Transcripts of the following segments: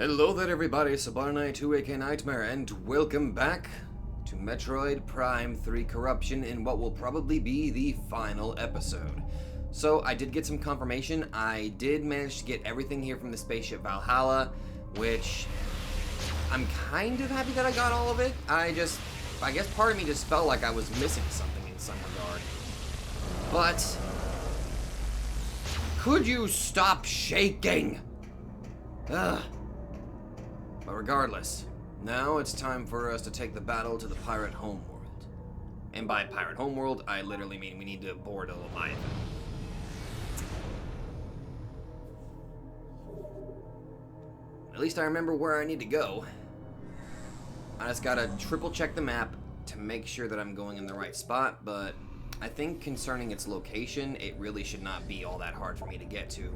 Hello there everybody, Sabarnai2 aka Nightmare, and welcome back to Metroid Prime 3 Corruption in what will probably be the final episode. So I did get some confirmation. I did manage to get everything here from the spaceship Valhalla, which I'm kind of happy that I got all of it. I guess part of me just felt like I was missing something in some regard. But could you stop shaking? Ugh. But regardless, now it's time for us to take the battle to the pirate homeworld. And by pirate homeworld, I literally mean we need to board a Leviathan. At least I remember where I need to go. I just gotta triple check the map to make sure that I'm going in the right spot, but I think concerning its location, it really should not be all that hard for me to get to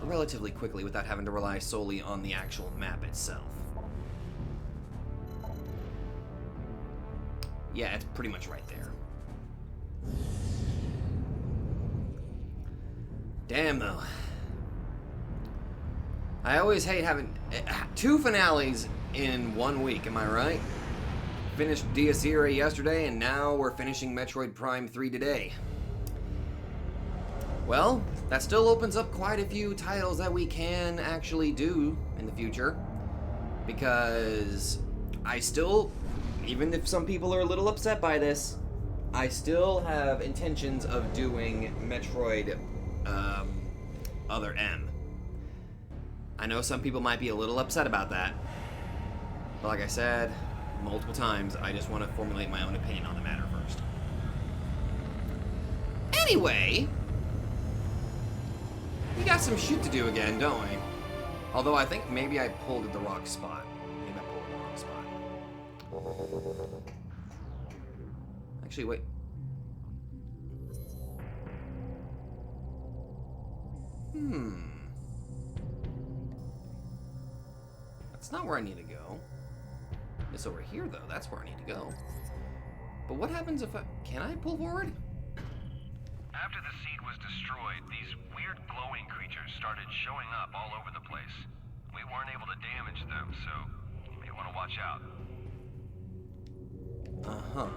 relatively quickly without having to rely solely on the actual map itself. Yeah, it's pretty much right there. Damn though. I always hate having two finales in 1 week, am I right? Finished Dies Irae yesterday, and now we're finishing Metroid Prime 3 today. Well, that still opens up quite a few titles that we can actually do in the future, because I still, even if some people are a little upset by this, I still have intentions of doing Metroid Other M. I know some people might be a little upset about that, but like I said multiple times, I just want to formulate my own opinion on the matter first. Anyway, we got some shit to do again, don't we? Although I think maybe I pulled at the wrong spot. Maybe I pulled at the wrong spot. Actually, wait. That's not where I need to go. It's over here, though. That's where I need to go. But what happens if I... Can I pull forward? After the seed was destroyed, these weird glowing creatures started showing up all over the place. We weren't able to damage them, so you may want to watch out. Uh-huh.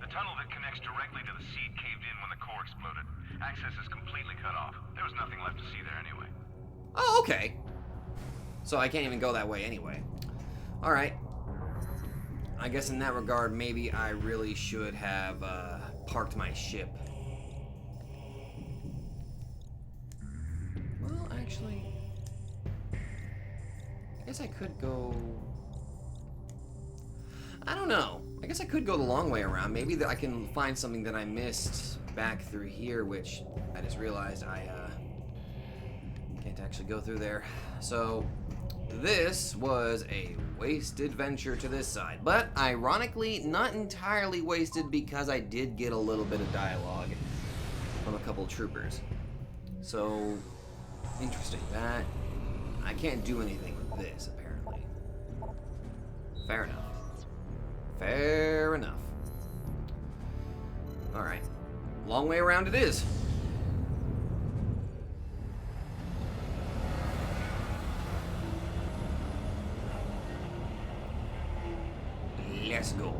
The tunnel that connects directly to the seed caved in when the core exploded. Access is completely cut off. There was nothing left to see there anyway. Oh, okay. So I can't even go that way anyway. Alright. I guess in that regard, maybe I really should have parked my ship. Well, actually, I guess I could go... I don't know. I guess I could go the long way around. Maybe I can find something that I missed back through here, which I just realized I can't actually go through there. So this was a wasted venture to this side, but ironically not entirely wasted, because I did get a little bit of dialogue from a couple troopers. So interesting. That I can't do anything with this apparently. Fair enough. Fair enough. Alright. Long way around it is. Let's go.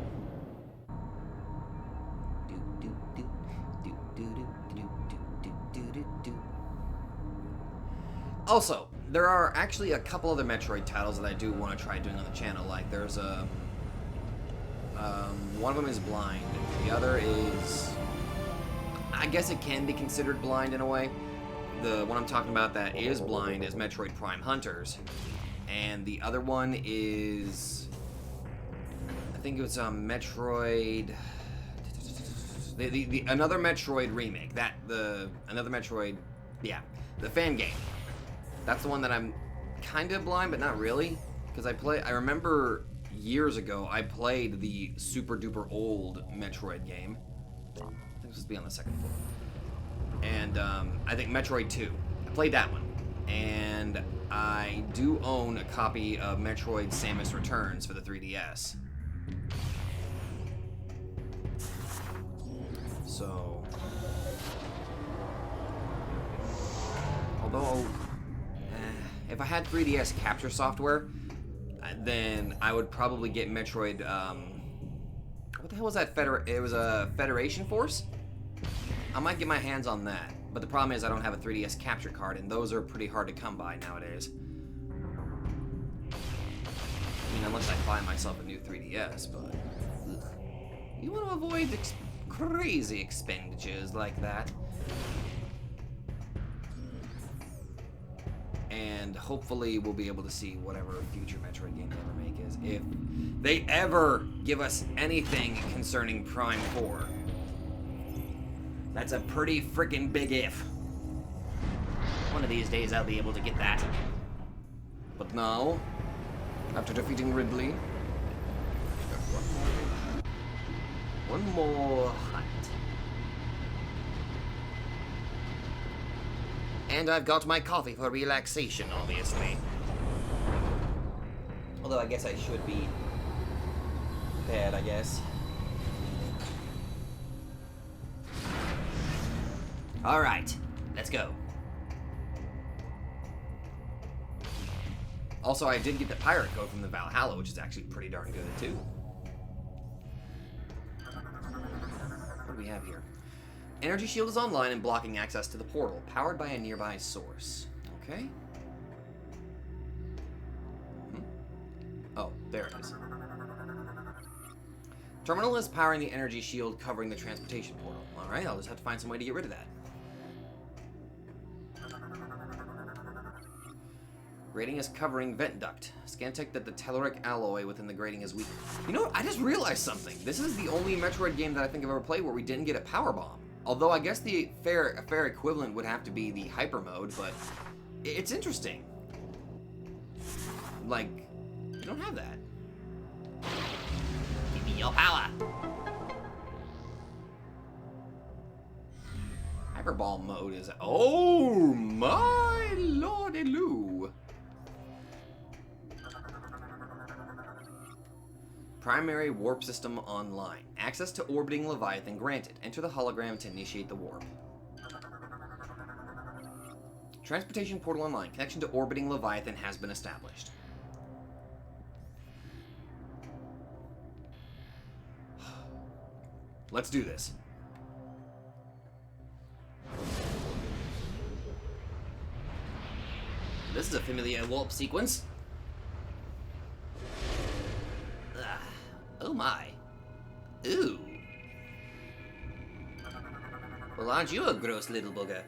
Also, there are actually a couple other Metroid titles that I do want to try doing on the channel. Like, there's a... one of them is Blind. The other is... I guess it can be considered blind in a way. The one I'm talking about that is blind is Metroid Prime Hunters. And the other one is... I think it was Metroid... another Metroid remake. Another Metroid... Yeah, the fan game. That's the one that I'm kind of blind, but not really. Because I remember years ago, I played the super duper old Metroid game. I think this would be on the second floor. And I think Metroid 2. I played that one. And I do own a copy of Metroid Samus Returns for the 3DS. So, although if I had 3DS capture software, then I would probably get Metroid. What the hell was that? It was a Federation Force. I might get my hands on that, but the problem is I don't have a 3DS capture card, and those are pretty hard to come by nowadays. I mean, unless I find myself a new 3DS, but ugh. You want to avoid crazy expenditures like that. And hopefully we'll be able to see whatever future Metroid game they ever make is, if they ever give us anything concerning Prime 4. That's a pretty freaking big if. One of these days I'll be able to get that. But now, after defeating Ridley, one more hunt. And I've got my coffee for relaxation, obviously. Although I guess I should be prepared, I guess. Alright, let's go. Also, I did get the pirate code from the Valhalla, which is actually pretty darn good, too. What do we have here? Energy shield is online and blocking access to the portal, powered by a nearby source. Okay. Oh, there it is. Terminal is powering the energy shield covering the transportation portal. Alright, I'll just have to find some way to get rid of that. Grating is covering vent duct. Scan detect that the telluric alloy within the grating is weak. You know what? I just realized something. This is the only Metroid game that I think I've ever played where we didn't get a power bomb. Although I guess the fair equivalent would have to be the hyper mode, but it's interesting. Like, you don't have that. Give me your power. Hyperball mode is... Oh my lordy-loo. Primary warp system online. Access to orbiting Leviathan granted. Enter the hologram to initiate the warp. Transportation portal online. Connection to orbiting Leviathan has been established. Let's do this. This is a familiar warp sequence. Oh my. Ooh. Well, aren't you a gross little booger?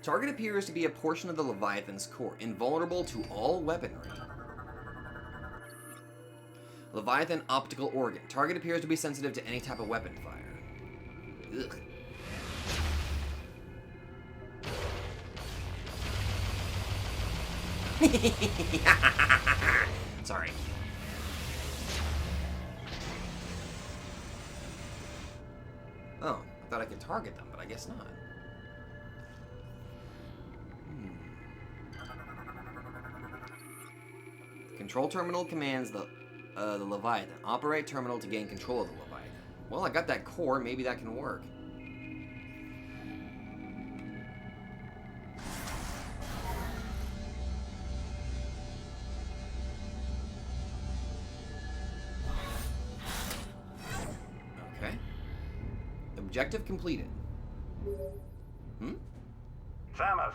Target appears to be a portion of the Leviathan's core, invulnerable to all weaponry. Leviathan optical organ. Target appears to be sensitive to any type of weapon fire. Ugh. Sorry. Oh, I thought I could target them, but I guess not. Control terminal commands the Leviathan. Operate terminal to gain control of the Leviathan. Well, I got that core. Maybe that can work. Okay. Objective completed. Samus,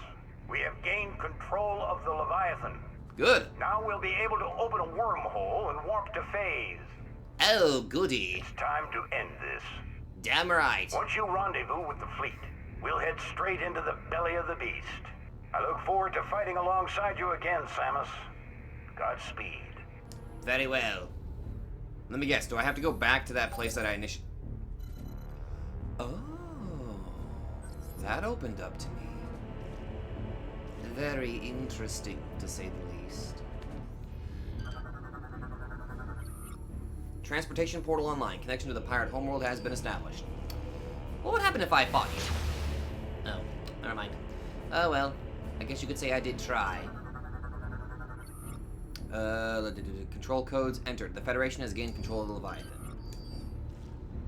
we have gained control of the Leviathan. Good. Now we'll be able to open a wormhole and warp to phase. Oh, goody. It's time to end this. Damn right. Once you rendezvous with the fleet, we'll head straight into the belly of the beast. I look forward to fighting alongside you again, Samus. Godspeed. Very well. Let me guess, do I have to go back to that place that I initially... Oh. That opened up to me. Very interesting, to say the least. Transportation portal online. Connection to the pirate homeworld has been established. What would happen if I fought you? Oh, never mind. Oh well, I guess you could say I did try. Control codes entered. The Federation has gained control of the Leviathan.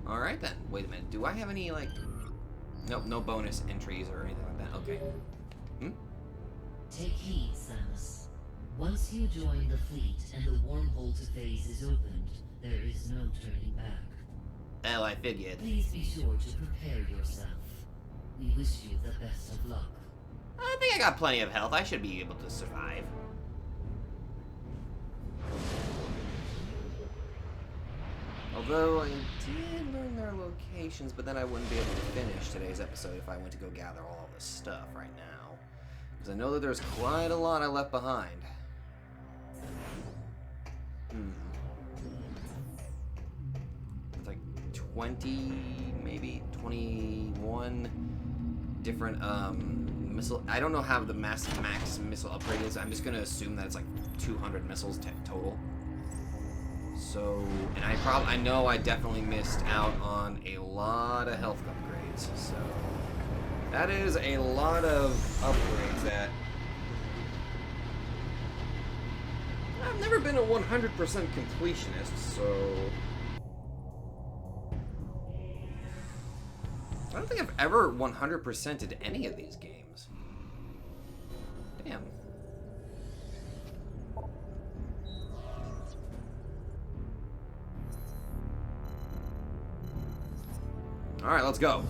Alright then. Wait a minute. Do I have any, like... Nope, no bonus entries or anything like that. Okay. Take heed, Samus. Once you join the fleet and the wormhole to phase is opened, there is no turning back. Oh, I figured. Please be sure to prepare yourself. We wish you the best of luck. I think I got plenty of health. I should be able to survive. Although I did learn their locations, but then I wouldn't be able to finish today's episode if I went to go gather all this stuff right now. Because I know that there's quite a lot I left behind. It's like 20, maybe 21 different missile. I don't know how the max missile upgrade is. I'm just gonna assume that it's like 200 missiles total. So, and I know I definitely missed out on a lot of health upgrades. So that is a lot of upgrades that I've never been a 100% completionist, so I don't think I've ever 100%ed any of these games. Damn. Alright, let's go.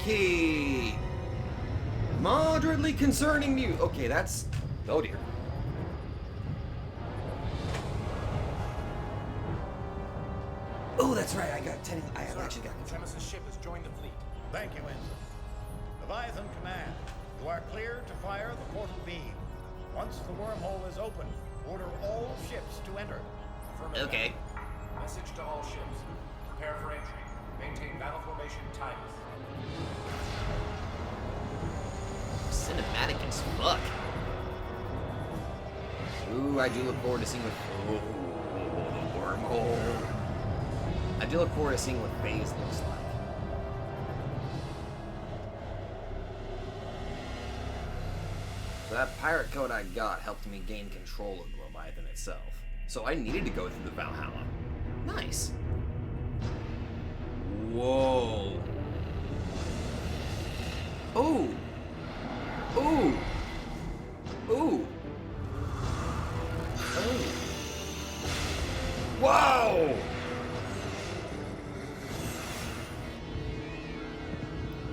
Okay. Moderately concerning news. Okay, that's... Oh dear. Oh, that's right. I got 10. I have actually got... Samus's ship has joined the fleet. Thank you, Ensign. Leviathan Command, you are clear to fire the portal beam. Once the wormhole is open, order all ships to enter. Affirmative. Okay. Message to all ships. Prepare for entry. Maintain battle formation tightness. Cinematic as fuck. Ooh, I do look forward to seeing what... Oh, the wormhole. I do look forward to seeing what phase looks like. So that pirate code I got helped me gain control of the Leviathan itself. So I needed to go through the Valhalla. Nice. Whoa. Ooh. Ooh. Ooh. Oh. Whoa!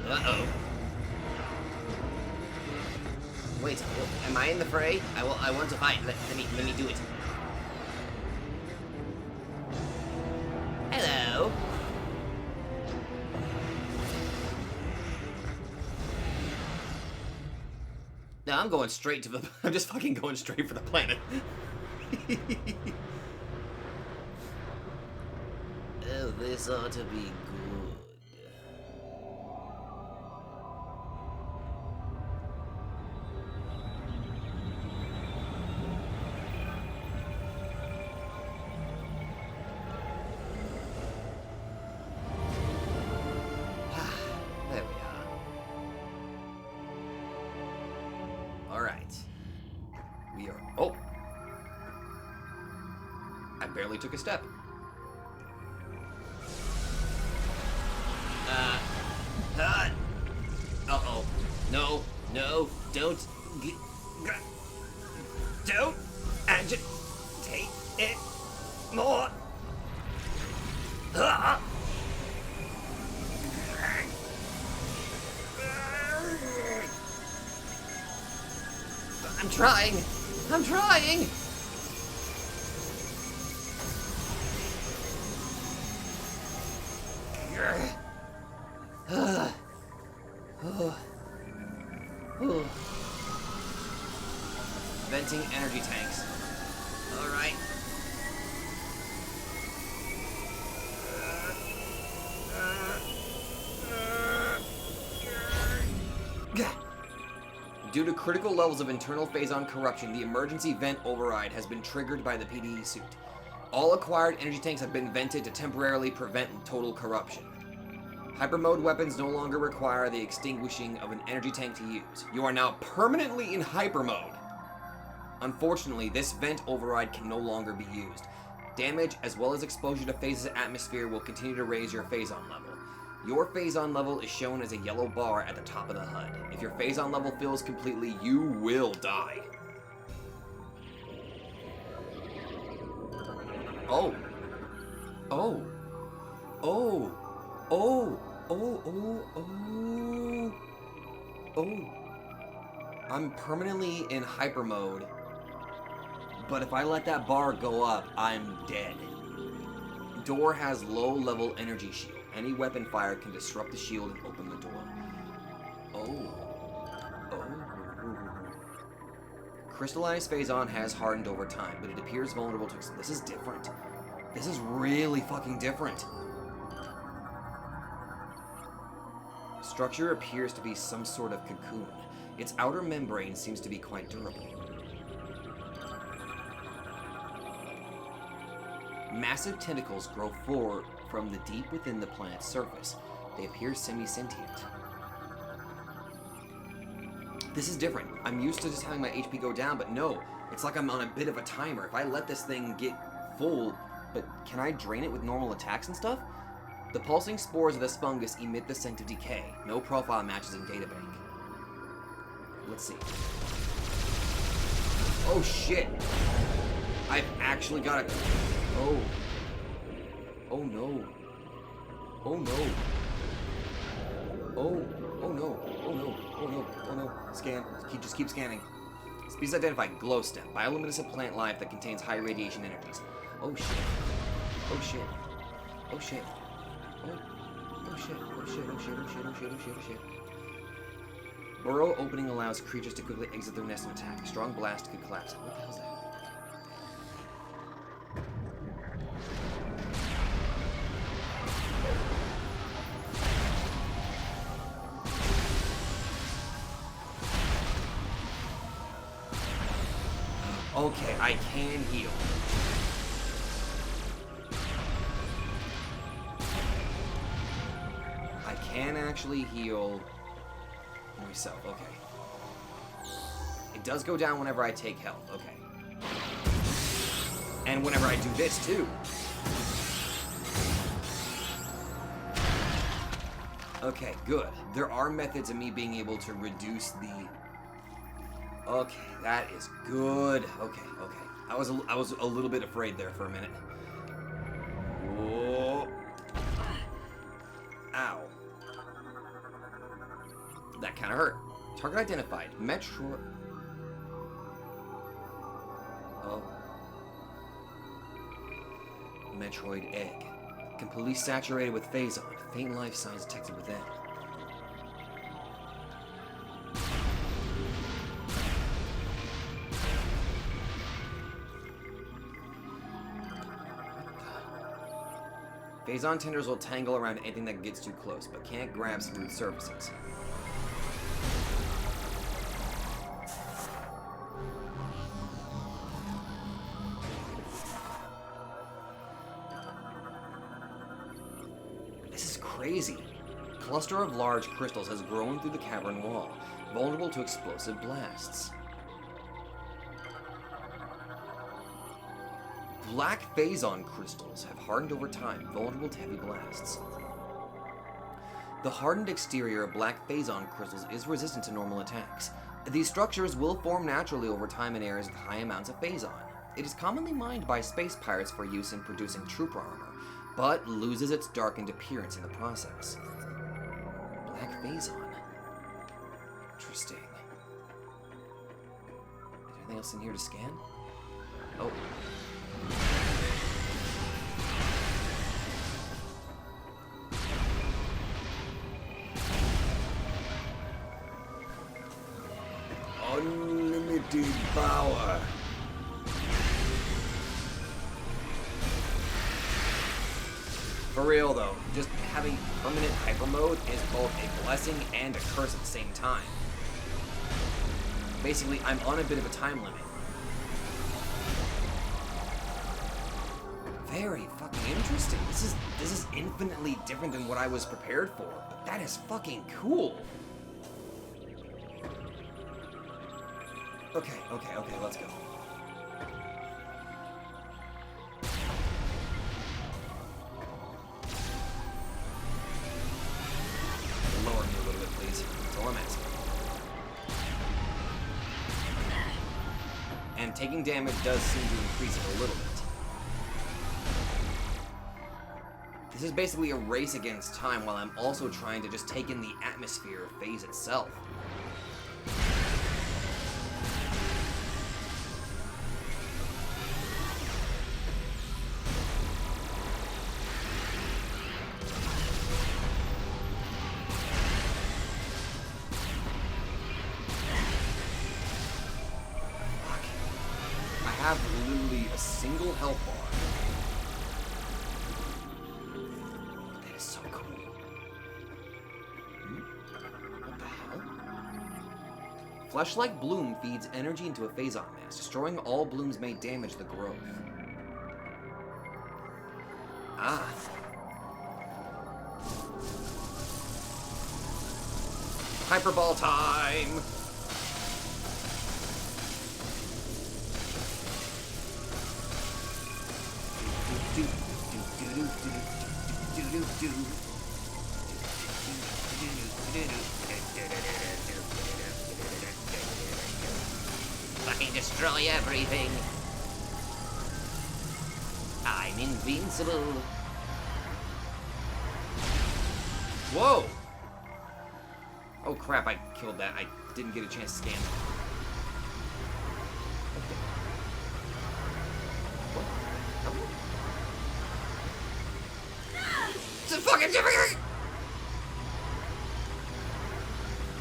Uh-oh. Wait, am I in the fray? I want to fight. Let me do it. Hello. No, I'm going straight to the... I'm just fucking going straight for the planet. Oh, this ought to be good. There we are. Alright. We are... Oh! I barely took a step. Uh-oh. No, no, don't agitate it more. I'm trying. I'm trying. Venting energy tanks. All right. Due to critical levels of internal phazon corruption, the emergency vent override has been triggered by the PDE suit. All acquired energy tanks have been vented to temporarily prevent total corruption. Hyper mode weapons no longer require the extinguishing of an energy tank to use. You are now permanently in hyper mode. Unfortunately, this vent override can no longer be used. Damage as well as exposure to phases of atmosphere will continue to raise your phazon level. Your phazon level is shown as a yellow bar at the top of the HUD. If your phazon level fills completely, you will die. Oh. Oh. Oh. Oh. Oh. Oh. Oh. Oh. I'm permanently in hyper mode. But if I let that bar go up, I'm dead. Door has low-level energy shield. Any weapon fire can disrupt the shield and open the door. Oh. Oh. Crystallized phazon has hardened over time, but it appears vulnerable to... This is different. This is really fucking different. Structure appears to be some sort of cocoon. Its outer membrane seems to be quite durable. Massive tentacles grow forward from the deep within the planet's surface. They appear semi-sentient. This is different. I'm used to just having my HP go down, but no. It's like I'm on a bit of a timer. If I let this thing get full, but can I drain it with normal attacks and stuff? The pulsing spores of this fungus emit the scent of decay. No profile matches in databank. Let's see. Oh shit! I've actually got a... Oh. Oh no. Oh no. Oh. Oh no. Oh no. Oh no. Oh no. Scan. Just keep scanning. Species identified. Glow stem. Bioluminescent plant life that contains high radiation energies. Oh shit. Oh shit. Oh shit. Oh. Oh shit. Oh shit. Oh shit. Oh shit. Oh shit. Oh shit. Oh shit. Burrow opening allows creatures to quickly exit their nest and attack. Strong blast could collapse it. What the hell is that? Okay, I can heal. I can actually heal myself, okay. It does go down whenever I take health, okay. And whenever I do this, too. Okay, good. There are methods of me being able to reduce the... Okay, that is good. Okay, okay. I was a little bit afraid there for a minute. Whoa. Ow. That kind of hurt. Target identified. Metroid. Oh. Metroid egg. Completely saturated with phazon. Faint life signs detected within. Phazon tendrils will tangle around anything that gets too close, but can't grab smooth surfaces. This is crazy. A cluster of large crystals has grown through the cavern wall, vulnerable to explosive blasts. Black phazon crystals have hardened over time, vulnerable to heavy blasts. The hardened exterior of black phazon crystals is resistant to normal attacks. These structures will form naturally over time in areas with high amounts of phazon. It is commonly mined by space pirates for use in producing trooper armor, but loses its darkened appearance in the process. Black phazon. Interesting. Is there anything else in here to scan? Oh. Unlimited power. For real though, just having permanent hyper mode is both a blessing and a curse at the same time. Basically, I'm on a bit of a time limit. Very fucking interesting. This is infinitely different than what I was prepared for. But that is fucking cool. Okay, let's go. Lower me a little bit, please. That's all I'm asking. And taking damage does seem to increase it a little bit. This is basically a race against time while I'm also trying to just take in the atmosphere of phase itself. I have literally a single health bar. That is so cool. What the hell? Flesh-like bloom feeds energy into a phazon mass. Destroying all blooms may damage the growth. Ah. Hyperball time! Fucking destroy everything. I'm invincible. Whoa! Oh crap, I killed that. I didn't get a chance to scan it.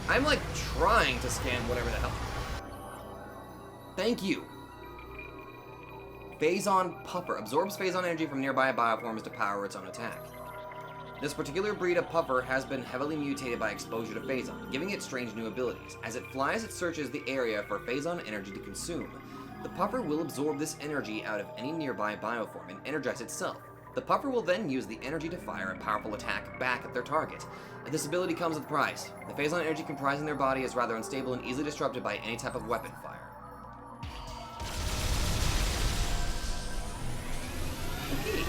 I'm like trying to scan whatever the hell. Thank you. Phazon Puffer absorbs Phazon energy from nearby bioforms to power its own attack. This particular breed of puffer has been heavily mutated by exposure to Phazon, giving it strange new abilities. As it flies, it searches the area for Phazon energy to consume. The puffer will absorb this energy out of any nearby bioform and energize itself. The puffer will then use the energy to fire a powerful attack back at their target. This ability comes with a price. The Phazon energy comprising their body is rather unstable and easily disrupted by any type of weapon fire. Okay.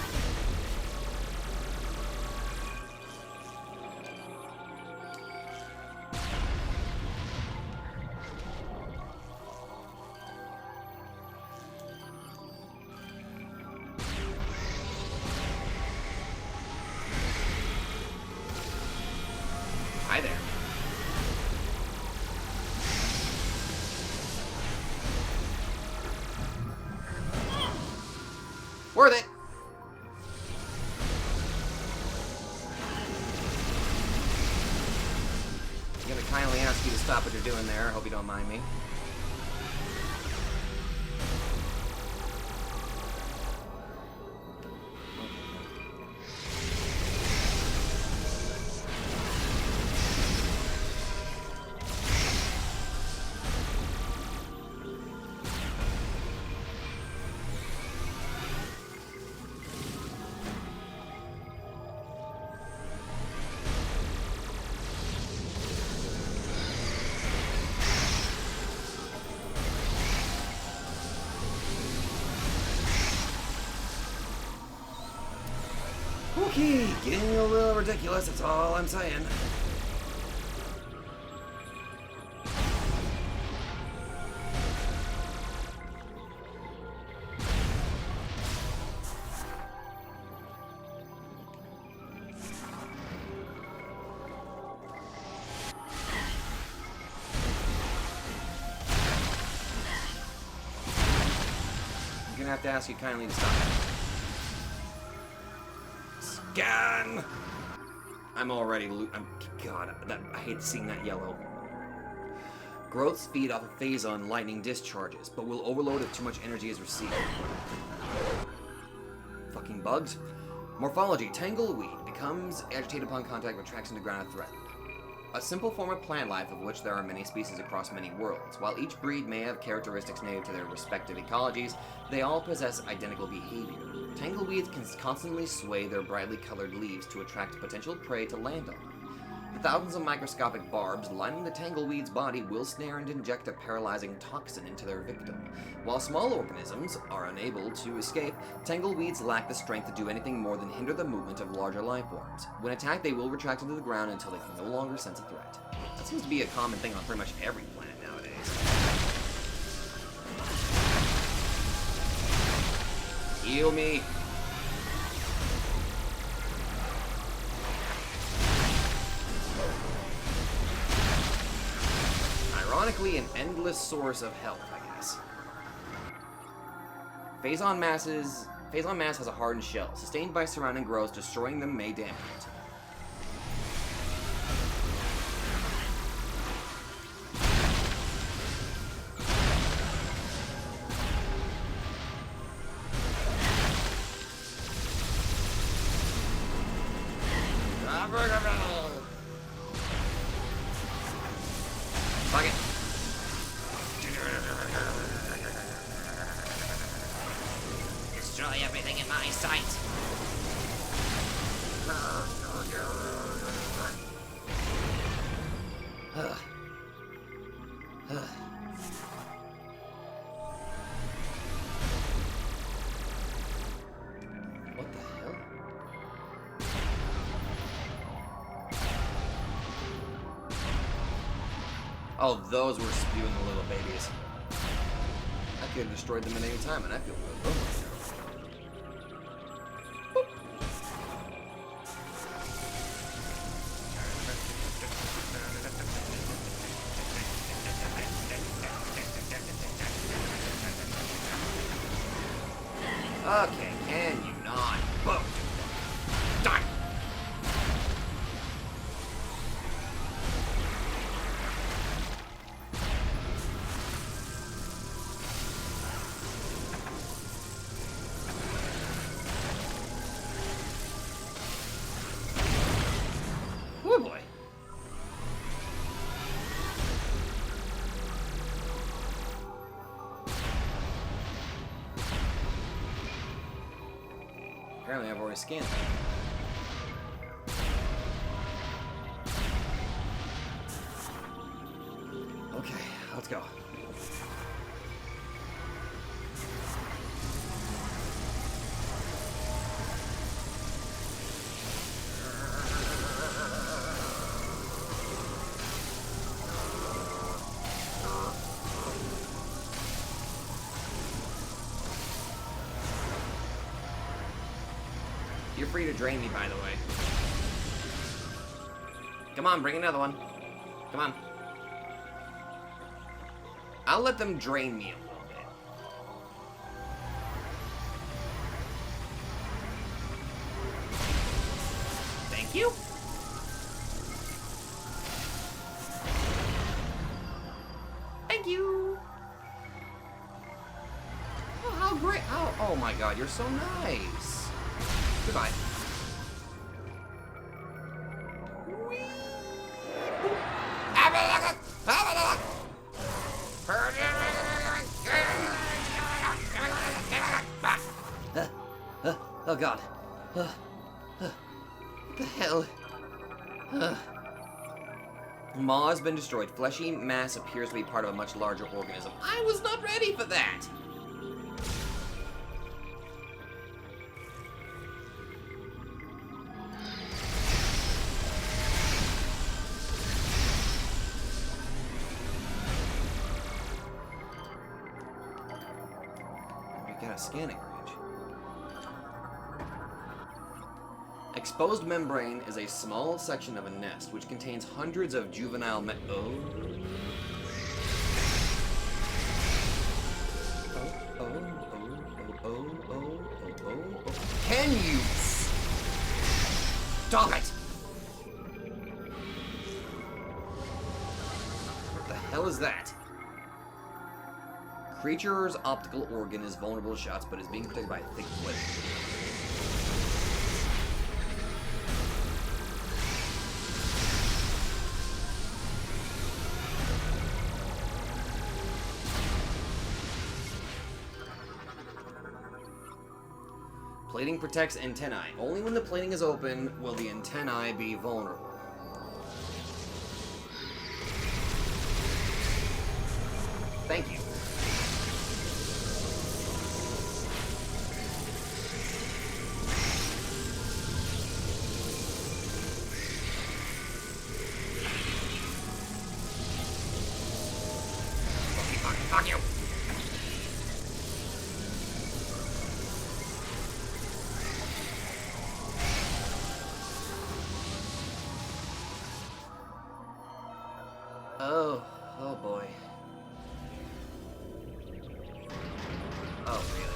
Hi there. Worth it. I'm gonna kindly ask you to stop what you're doing there. I hope you don't mind me. Okay, getting a little ridiculous, that's all I'm saying. I'm gonna have to ask you kindly to stop. Scan! I'm already God, I hate seeing that yellow. Growths feed off of Phazon lightning discharges, but will overload if too much energy is received. Fucking bugs. Morphology. Tangle weed. Becomes agitated upon contact with tracks into ground if threatened. A simple form of plant life of which there are many species across many worlds. While each breed may have characteristics native to their respective ecologies, they all possess identical behavior. Tangleweeds can constantly sway their brightly colored leaves to attract potential prey to land on them. The thousands of microscopic barbs lining the tangleweed's body will snare and inject a paralyzing toxin into their victim. While small organisms are unable to escape, tangleweeds lack the strength to do anything more than hinder the movement of larger life forms. When attacked, they will retract into the ground until they can no longer sense a threat. That seems to be a common thing on pretty much every planet nowadays. Heal me! Ironically, an endless source of health, I guess. Phazon Mass has a hardened shell. Sustained by surrounding growths, destroying them may damage it. Fuck it. Destroy everything in my sight. What the hell? Oh, those were spewing the little babies. I could have destroyed them at any time, and I feel real good myself. Okay, can you not? Boom! Die! Oh boy. Apparently I've already scanned it. Okay, let's go. You're free to drain me, by the way. Come on, bring another one. Come on. I'll let them drain me a little bit. Thank you. Thank you. Oh, how great. Oh my god, you're so nice. Goodbye. Oh god. What the hell? Maw has been destroyed. Fleshy mass appears to be part of a much larger organism. I was not ready for that! We got a scanning range. Exposed membrane is a small section of a nest which contains hundreds of juvenile Can you stop it? What the hell is that? Creature's optical organ is vulnerable to shots, but is being protected by a thick plate. Plating protects antennae. Only when the plating is open will the antennae be vulnerable. Thank you. Fuck you. Oh boy. Oh, really?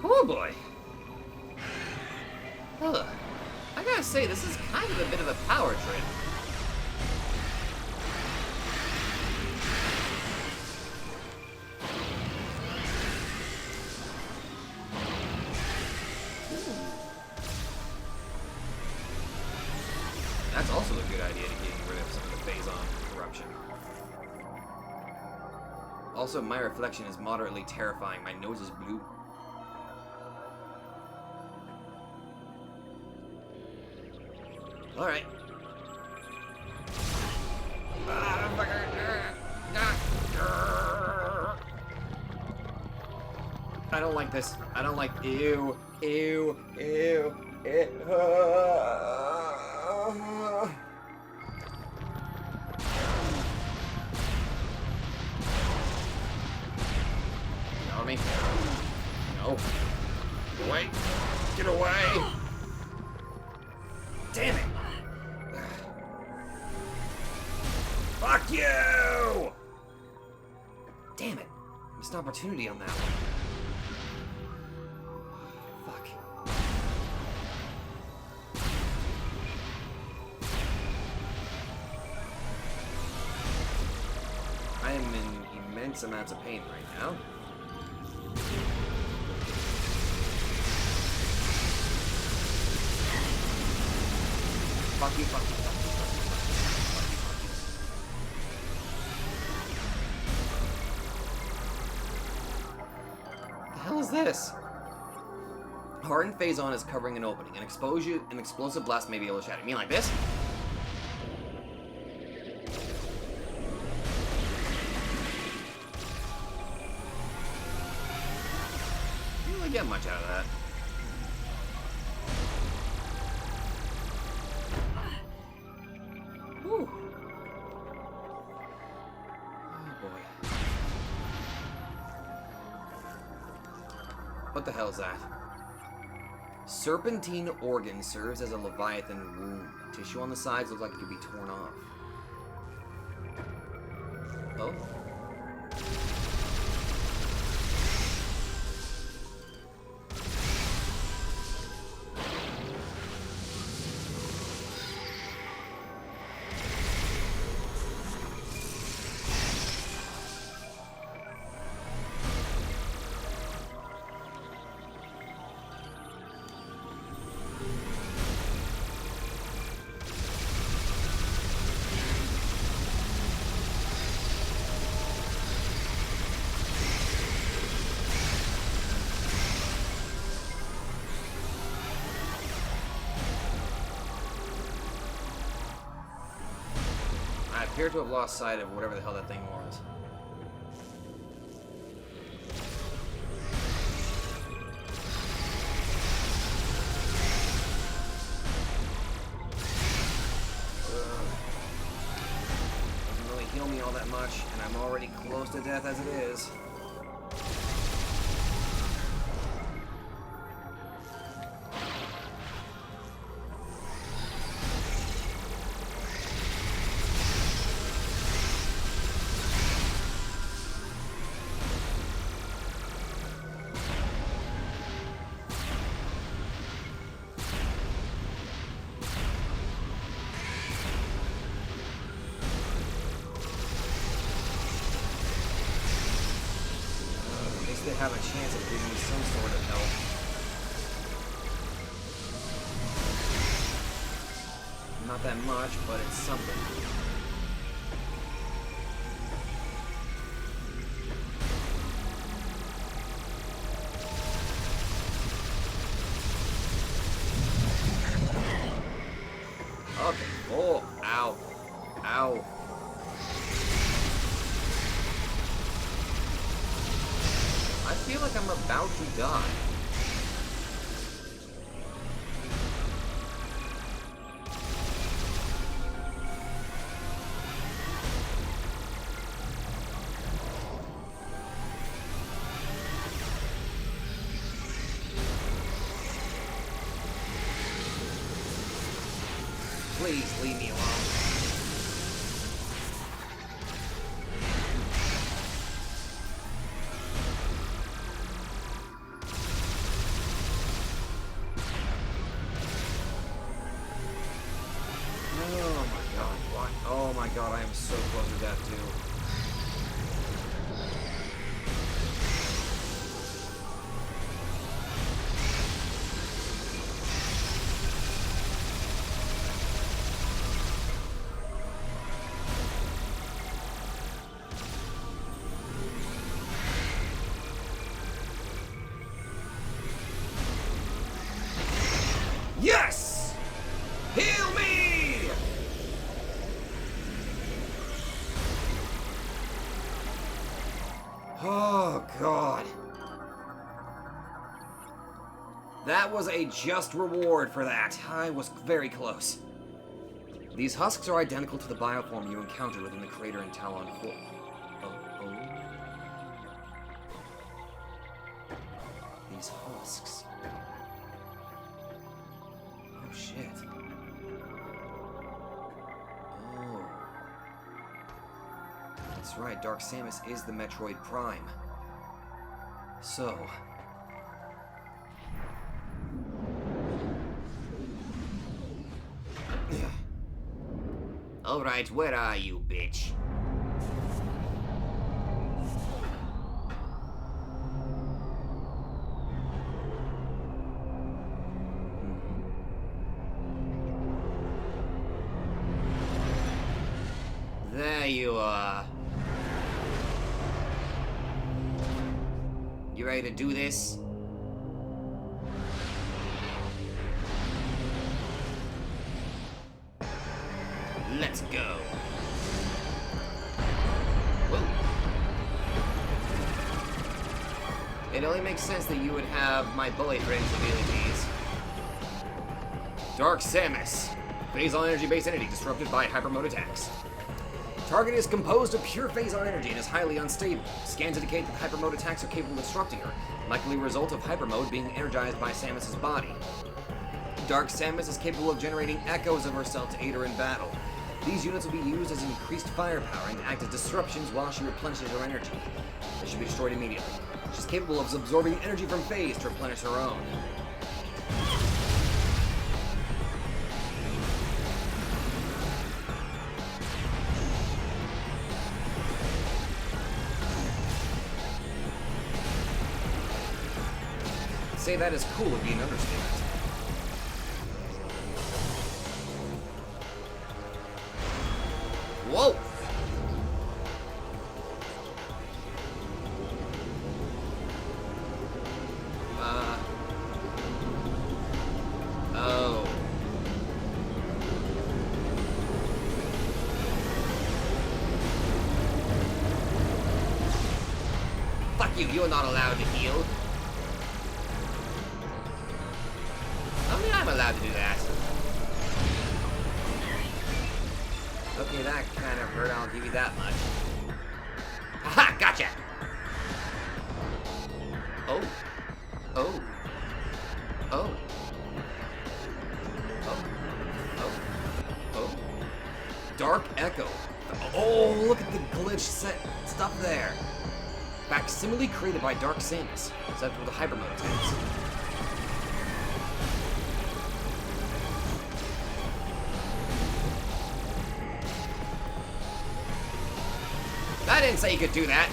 Oh boy. Ugh. I gotta say, this is kind of a bit of a power trip. That's also a good idea to getting rid of some of the phase-on corruption. Also, my reflection is moderately terrifying. My nose is blue. Alright. I don't like this. I don't like. Ew. Ew. Ew. Ew. On me. No. Get away. Get away. Damn it. Fuck you! Damn it. Missed an opportunity on that one. Fuck. I am in immense amounts of pain right now. Fuck you, fuck you, fuck you, fuck you, fuck you, fuck you. What the hell is this? Hardened phase-on is covering an opening. An explosive blast may be able to shatter. You mean like this? You don't really get much out of that. Whew. Oh boy. What the hell is that? Serpentine organ serves as a Leviathan wound. Tissue on the sides looks like it could be torn off. Oh? I appear to have lost sight of whatever the hell that thing was. Doesn't really heal me all that much, and I'm already close to death as it is. have a chance of giving me some sort of help. Not that much, but it's something. Okay. Oh, ow. Ow. I feel like I'm about to die. Please leave me alone. Oh my god, what? Oh my god, I am so close to death too. Yes! Heal me! Oh, God. That was a just reward for that. I was very close. These husks are identical to the bioform you encountered within the crater in Talon 4. These husks. Oh, shit. Oh. That's right, Dark Samus is the Metroid Prime. So... Alright, where are you, bitch? There you are. You ready to do this? Let's go. Whoa. It only makes sense that you would have my bullet range abilities. Dark Samus. Phase-on energy-based entity disrupted by hyper-mode attacks. Target is composed of pure phase-on energy and is highly unstable. Scans indicate that hyper-mode attacks are capable of disrupting her, likely a result of hyper-mode being energized by Samus's body. Dark Samus is capable of generating echoes of herself to aid her in battle. These units will be used as increased firepower and act as disruptions while she replenishes her energy. They should be destroyed immediately. She's capable of absorbing energy from phase to replenish her own. Say that is cool would be an understatement. Whoa! Oh. Fuck you, you're not allowed to heal. I mean, I'm allowed to do that. Okay, that kind of hurt. I'll give you that much. Haha, gotcha! Oh. Oh. Oh. Oh. Oh. Oh. Dark Echo. Oh, look at the glitch set stuff there. Facsimile created by Dark Samus, except with the hyper-mode attacks. I didn't say you could do that.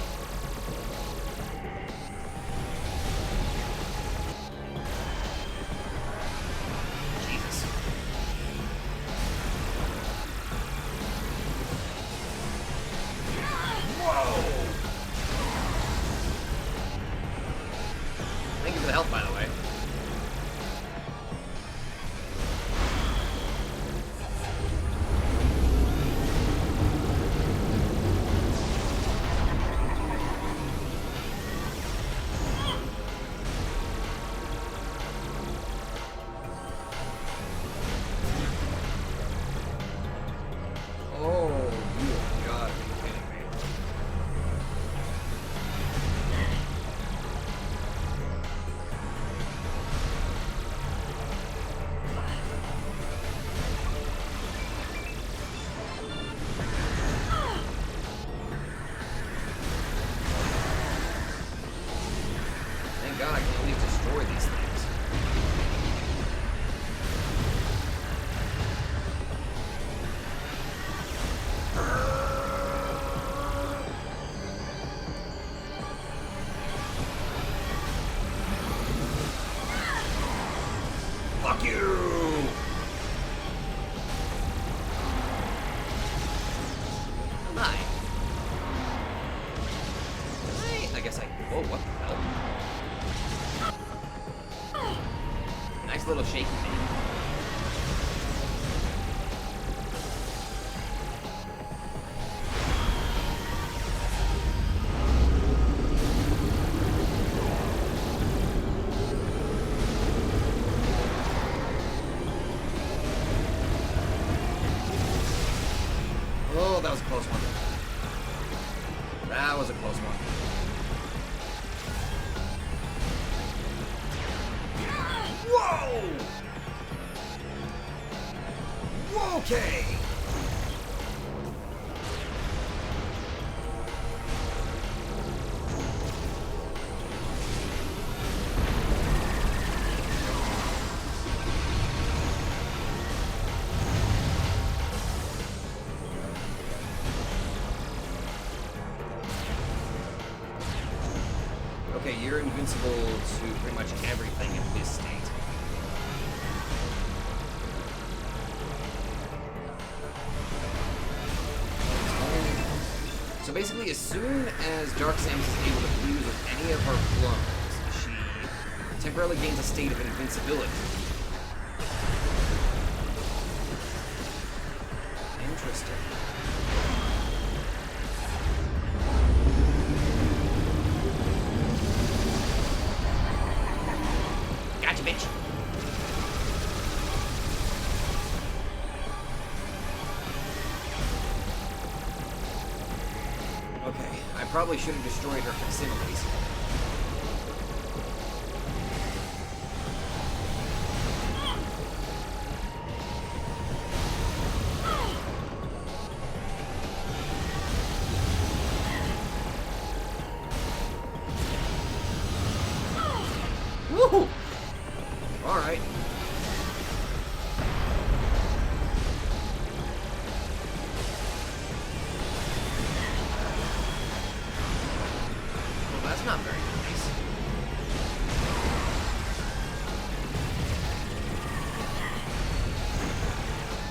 Whoa, what the hell? Nice little shaky thing. Oh, that was a close one. That was a close one. Whoa! Okay. Okay, you're invincible to pretty much everything in this state. So basically, as soon as Dark Samus is able to fuse with any of her clones, she temporarily gains a state of invincibility. Interesting. Gotcha, bitch. Okay, I probably should have destroyed her facsimiles. Woohoo! All right. Well, that's not very nice.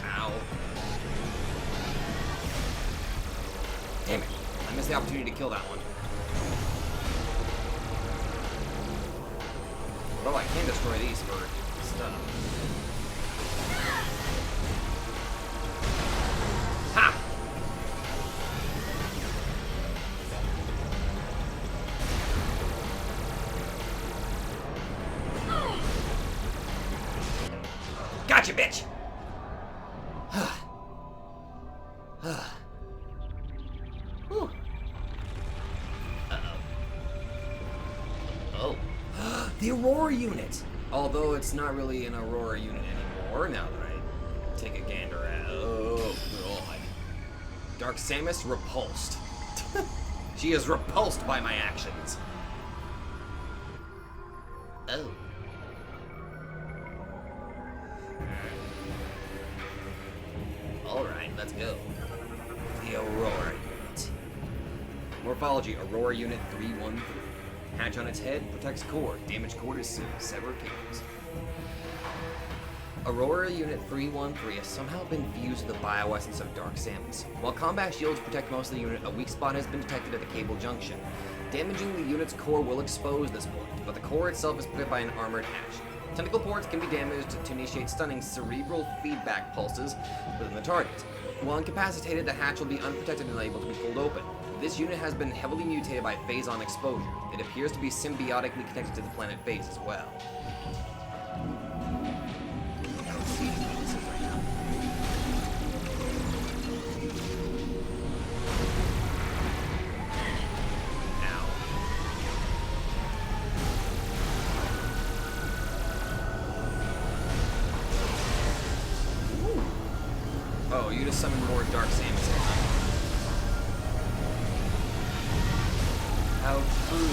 Ow. Damn it. I missed the opportunity to kill that one. Well, I can destroy these for stuff. Ha! Gotcha, bitch! Whew. Uh-oh. Oh. The Aurora Unit! Although it's not really an Aurora Unit anymore, now that I take a gander at it. Oh, God. Dark Samus repulsed. She is repulsed by my actions. Oh. Alright, let's go. The Aurora Unit. Morphology, Aurora Unit 313. Hatch on its head, protects core. Damaged core is severed cables. Aurora Unit 313 has somehow been fused to the bioessence of Dark Samus. While combat shields protect most of the unit, a weak spot has been detected at the cable junction. Damaging the unit's core will expose this point, but the core itself is protected by an armored hatch. Tentacle ports can be damaged to initiate stunning cerebral feedback pulses within the target. While incapacitated, the hatch will be unprotected and unable to be pulled open. This unit has been heavily mutated by phazon exposure. It appears to be symbiotically connected to the planet phase as well. I don't see any weaknesses right now. Ow. Oh, you just summoned more Dark Samus. How true.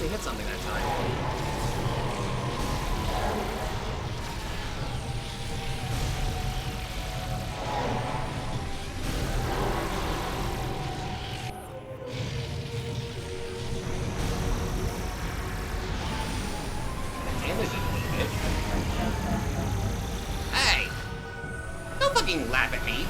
actually hit something that time. Hey! Don't fucking laugh at me!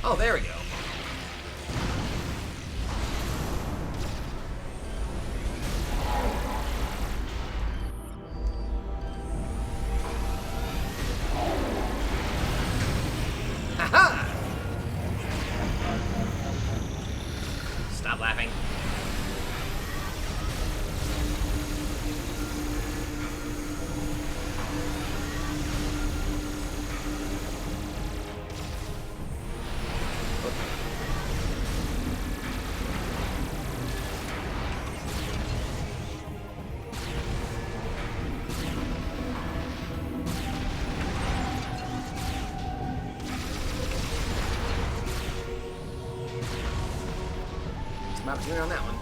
Oh, there we go. Aha! Stop laughing. Some opportunity on that one.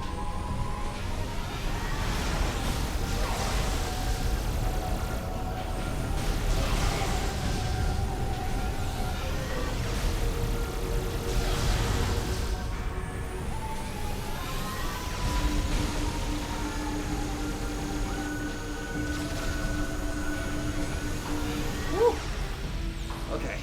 Woo! Okay.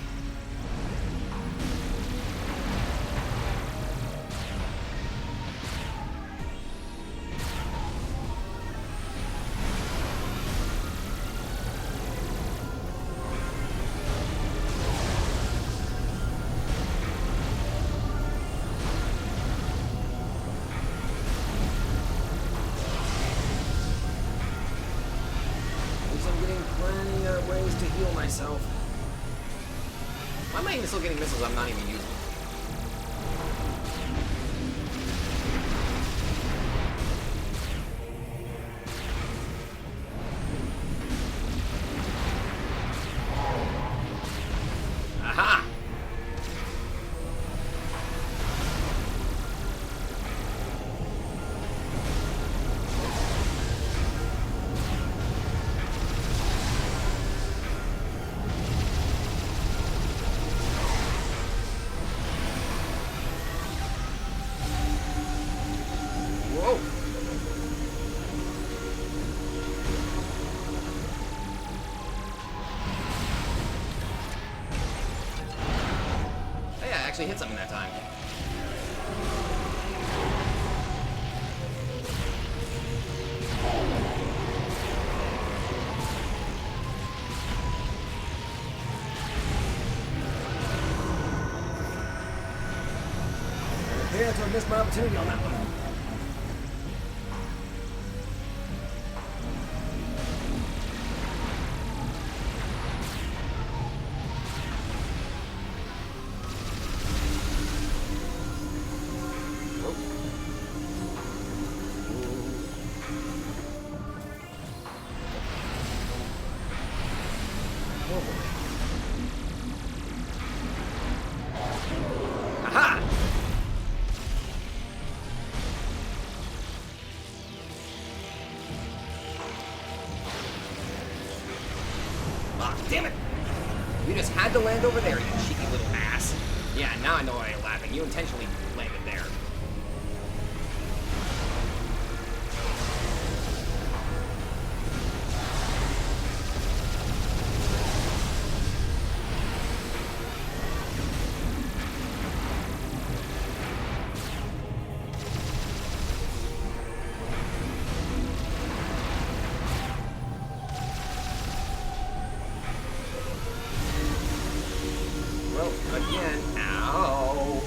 I'm getting plenty of ways to heal myself. Why am I even still getting missiles I'm not even using? Aha! Whoa! Hey, I actually hit something that time. Okay, I missed my opportunity on that one. Aha! Ah, damn it! You just had to land over there, you cheeky little ass. Yeah, now I know why you're laughing. You intentionally landed there. Well, again, ow.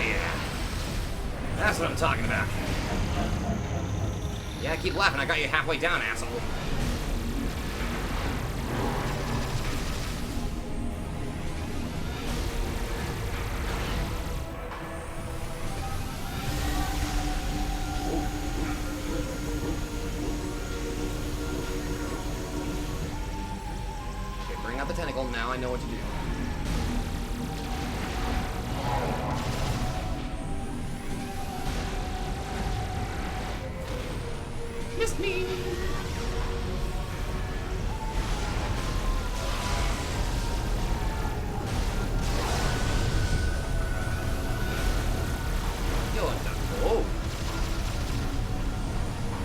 yeah. That's what I'm talking about. Yeah, keep laughing. I got you halfway down, asshole. Okay, bring out the tentacle. Now I know what to do. Missed me. Oh.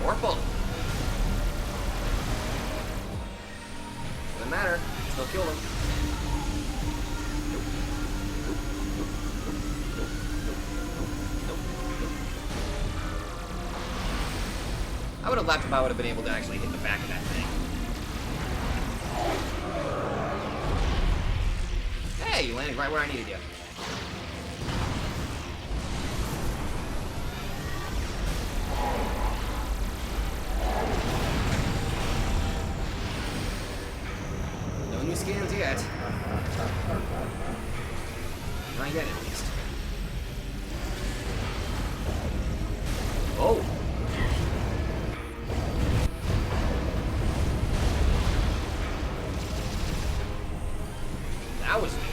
More bullet. Doesn't matter. Still kill him. I would have laughed if I would have been able to actually hit the back of that thing. Hey, you landed right where I needed you. No new scans yet. Not yet, at least. Oh! That was neat.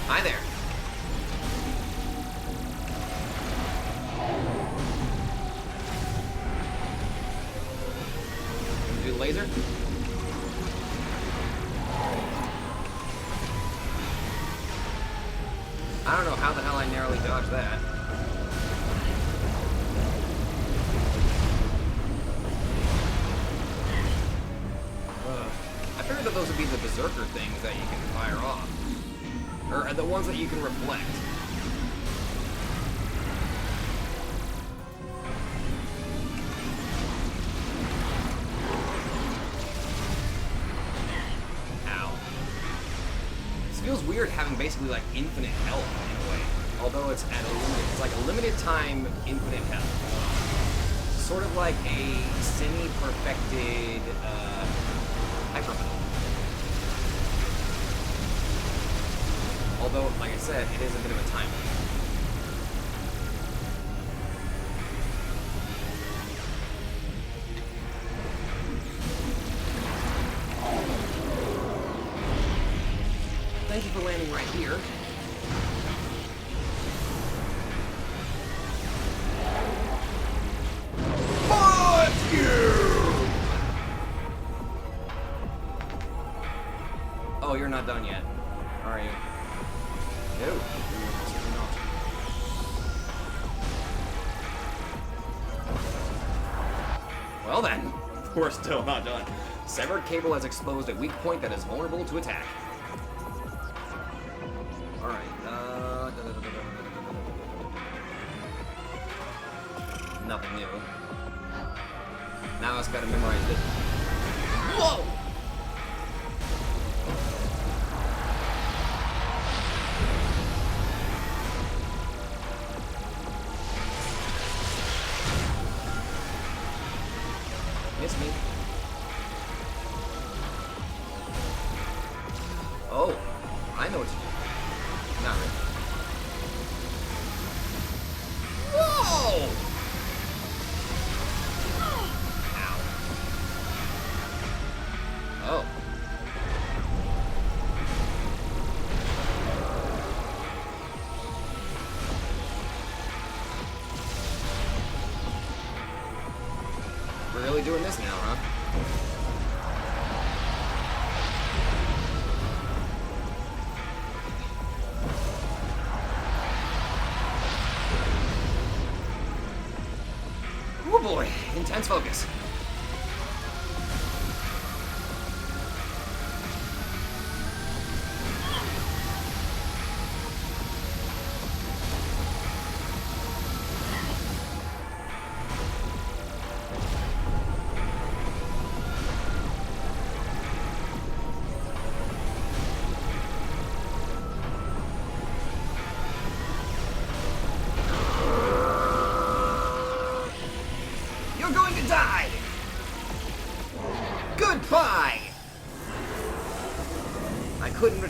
Hi there. Do the laser? I don't know how the hell I narrowly dodged that. I figured that those would be the berserker things that you can fire off. Or the ones that you can reflect. Ow. This feels weird having basically like infinite health in a way. Although it's at a limited, it's like a limited time infinite health. Sort of like a semi-perfected hypermetal. Although, like I said, it is a bit of a time. Thank you for landing right here. Fuck you! Oh, you're not done yet, are you? No, certainly not. Well then, we're still not done. Severed cable has exposed a weak point that is vulnerable to attack. Alright, nothing new. Now I just gotta memorize this. Whoa! Miss me. Oh, I know what to do. Not really. Whoa! Ow. Oh. We're really doing this now, huh? Oh boy, intense focus.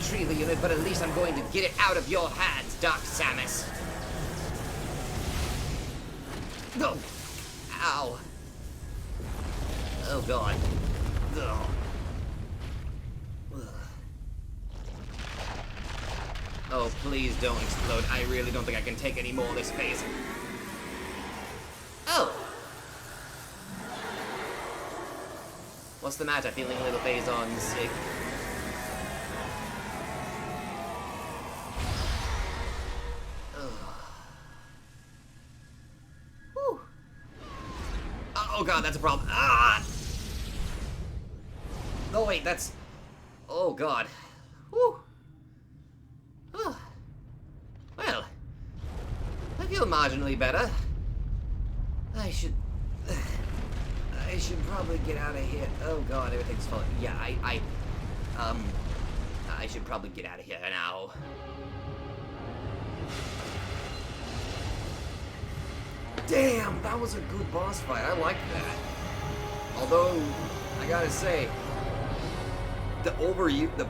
retrieve the unit, but at least I'm going to get it out of your hands, Dark Samus. No! Ow. Oh god. Ugh. Oh, please don't explode. I really don't think I can take any more of this phase. Oh! What's the matter? Feeling a little phase on sick? Whew. Oh god, that's a problem. Ah! Oh wait, that's... Oh god. Whew. Oh. Well, I feel marginally better. I should probably get out of here. Oh god, everything's falling. Yeah, I should probably get out of here now. Damn, that was a good boss fight. I liked that. Although, I gotta say, the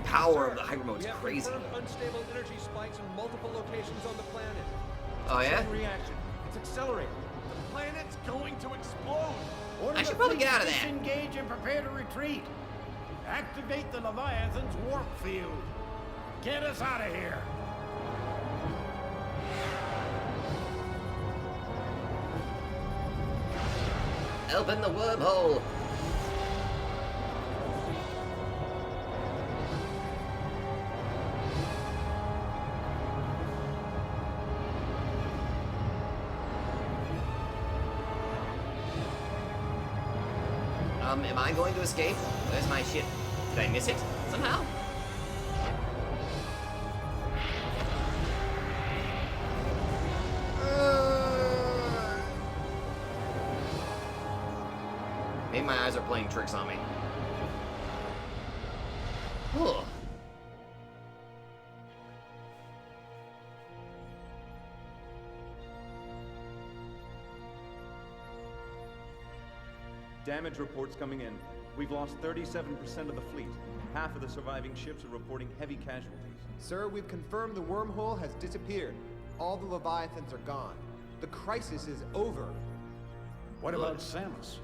power of the hyper mode is crazy. Unstable energy spikes in multiple locations on the planet. Oh yeah? Chain reaction. It's accelerating. The planet's going to explode. Order I should the probably fleet get out to of there. disengage and prepare to retreat. Activate the Leviathan's warp field. Get us out of here. Open the wormhole. Am I going to escape? Where's my ship? Did I miss it somehow? Maybe my eyes are playing tricks on me. Ugh. Damage reports coming in. We've lost 37% of the fleet. Half of the surviving ships are reporting heavy casualties. Sir, we've confirmed the wormhole has disappeared. All the Leviathans are gone. The crisis is over. What about Samus?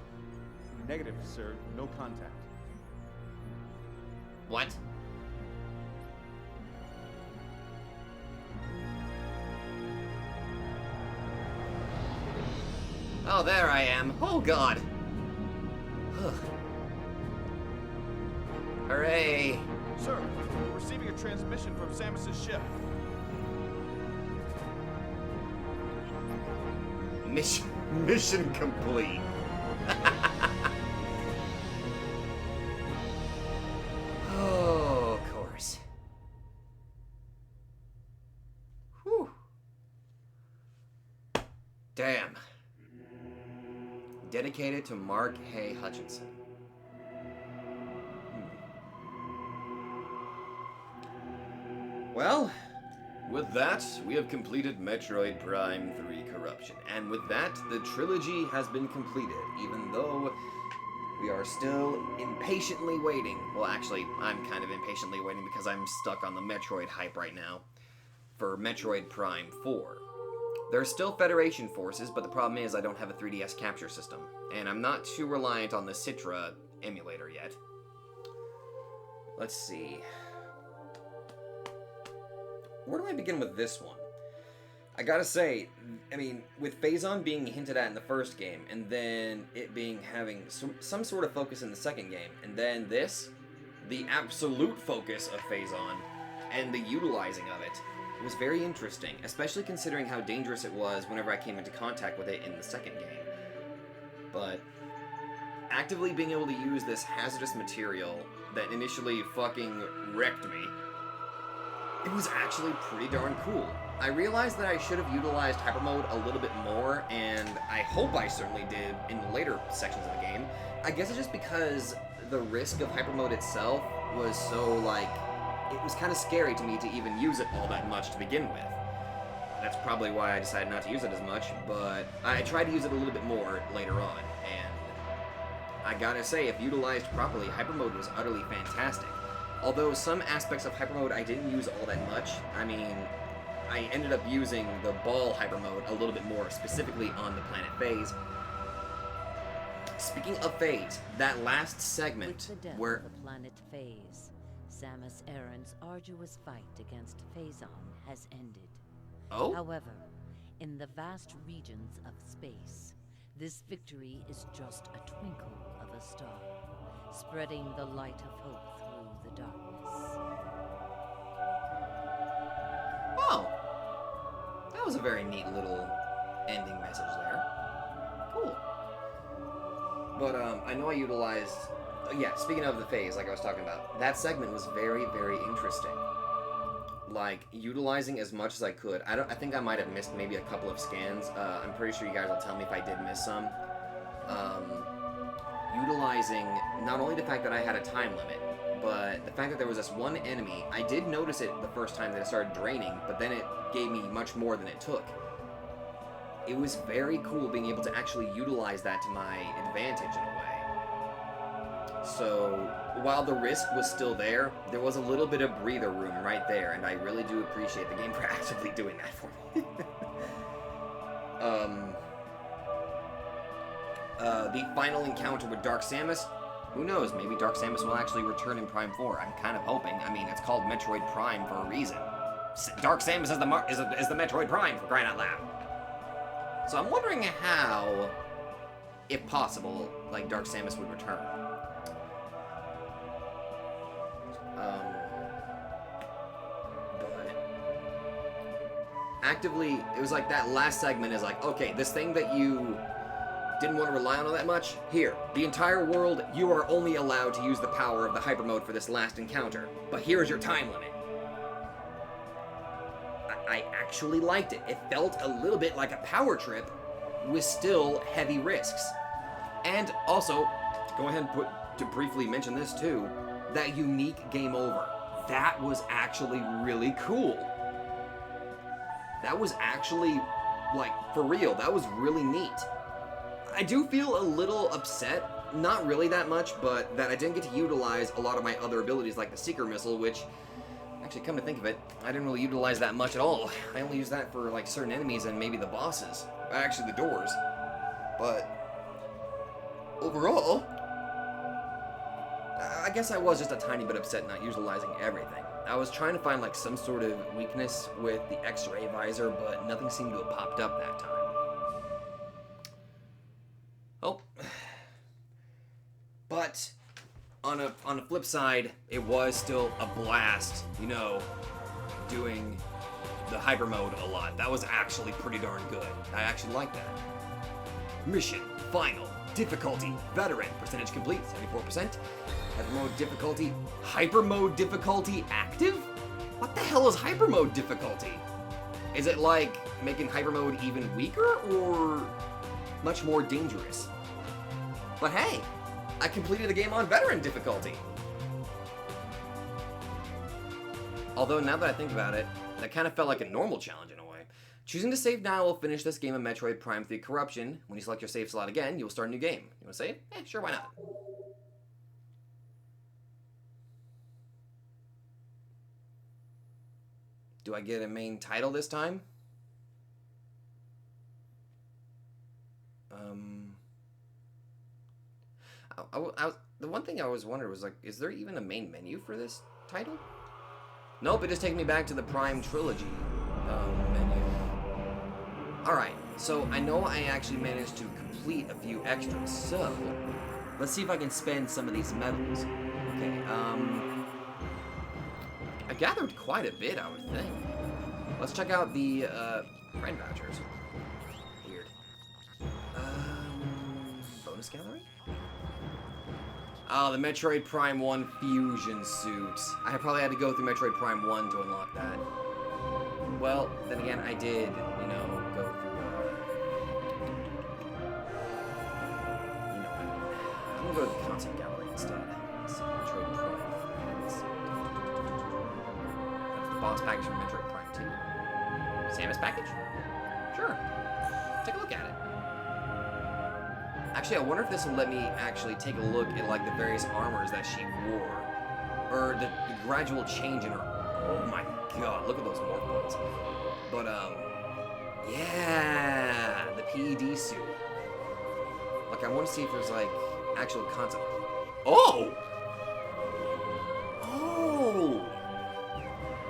Negative, sir. No contact. What? Oh, there I am. Oh, God. Hooray. Sir, we're receiving a transmission from Samus's ship. Mission complete. Oh, of course. Whew. Damn. Dedicated to Mark Hay Hutchinson. Well, with that, we have completed Metroid Prime 3 Corruption. And with that, the trilogy has been completed, even though we are still impatiently waiting. Well, actually, I'm kind of impatiently waiting because I'm stuck on the Metroid hype right now for Metroid Prime 4. There are still Federation forces, but the problem is I don't have a 3DS capture system, and I'm not too reliant on the Citra emulator yet. Let's see. Where do I begin with this one? I gotta say, I mean, with Phazon being hinted at in the first game, and then it having some sort of focus in the second game, and then this, the absolute focus of Phazon, and the utilizing of it, it was very interesting, especially considering how dangerous it was whenever I came into contact with it in the second game. But actively being able to use this hazardous material that initially fucking wrecked me, it was actually pretty darn cool. I realized that I should have utilized hyper mode a little bit more, and I hope I certainly did in the later sections of the game. I guess it's just because the risk of hyper mode itself was so, like, it was kind of scary to me to even use it all that much to begin with. That's probably why I decided not to use it as much, but I tried to use it a little bit more later on, and I gotta say, if utilized properly, hyper mode was utterly fantastic. Although some aspects of hyper mode I didn't use all that much. I mean, I ended up using the ball hyper mode a little bit more, specifically on the planet phase. Speaking of phase, that last segment With the death where of the planet Phase, Samus Aran's arduous fight against Phazon has ended. oh, However, in the vast regions of space, this victory is just a twinkle of a star, spreading the light of hope through the darkness. oh, that was a very neat little ending message there. Cool. But I know I utilized. Yeah, speaking of the phase, like I was talking about, that segment was very, very interesting. Like, utilizing as much as I could. I think I might have missed maybe a couple of scans. I'm pretty sure you guys will tell me if I did miss some. Utilizing not only the fact that I had a time limit, but the fact that there was this one enemy. I did notice it the first time that it started draining, but then it gave me much more than it took. It was very cool being able to actually utilize that to my advantage in a way. So, while the risk was still there, there was a little bit of breather room right there, and I really do appreciate the game for actively doing that for me. The final encounter with Dark Samus, who knows, maybe Dark Samus will actually return in Prime 4. I'm kind of hoping. I mean, it's called Metroid Prime for a reason. Dark Samus is the Metroid Prime, for crying out loud. So I'm wondering how, if possible, like, Dark Samus would return. But actively, it was like that last segment is like, okay, this thing that you didn't want to rely on all that much, here, the entire world, you are only allowed to use the power of the hyper mode for this last encounter, but here's your time limit. I actually liked it. It felt a little bit like a power trip with still heavy risks. And also, go ahead and to briefly mention this too, that unique game over. That was actually really cool. That was actually, like, for real, that was really neat. I do feel a little upset, not really that much, but that I didn't get to utilize a lot of my other abilities like the Seeker Missile, which, actually, come to think of it, I didn't really utilize that much at all. I only used that for, like, certain enemies and maybe the bosses. Actually, the doors. But overall, I guess I was just a tiny bit upset not utilizing everything. I was trying to find, like, some sort of weakness with the X-ray visor, but nothing seemed to have popped up that time. Oh. But on a flip side, it was still a blast, you know, doing the hyper mode a lot. That was actually pretty darn good. I actually like that. Mission, final, difficulty, veteran, percentage complete, 74%. Hyper mode difficulty active? What the hell is hyper mode difficulty? Is it like making hyper mode even weaker or much more dangerous? But hey, I completed the game on veteran difficulty. Although now that I think about it, that kind of felt like a normal challenge in a way. Choosing to save now will finish this game of Metroid Prime 3 Corruption. When you select your save slot again, you will start a new game. You want to save? Sure, why not? Do I get a main title this time? The one thing I always wondered was, like, is there even a main menu for this title? Nope, it just takes me back to the Prime Trilogy menu. Alright, so I know I actually managed to complete a few extras, so let's see if I can spend some of these medals. Okay, I gathered quite a bit, I would think. Let's check out the friend vouchers. Weird. Bonus gallery? Oh, the Metroid Prime 1 fusion suit. I probably had to go through Metroid Prime 1 to unlock that. Well, then again, I did, you know, go through, you know what I mean. I'm gonna go to the concept gallery instead. Let's see, Metroid Prime. That's the boss package from Metroid Prime 2. Samus package? Sure. Take a look at it. Actually, I wonder if this will let me actually take a look at, like, the various armors that she wore. or the gradual change in her. Oh my god, look at those morph balls. But yeah, the PED suit. Like, I want to see if there's like actual concept. Oh! Oh!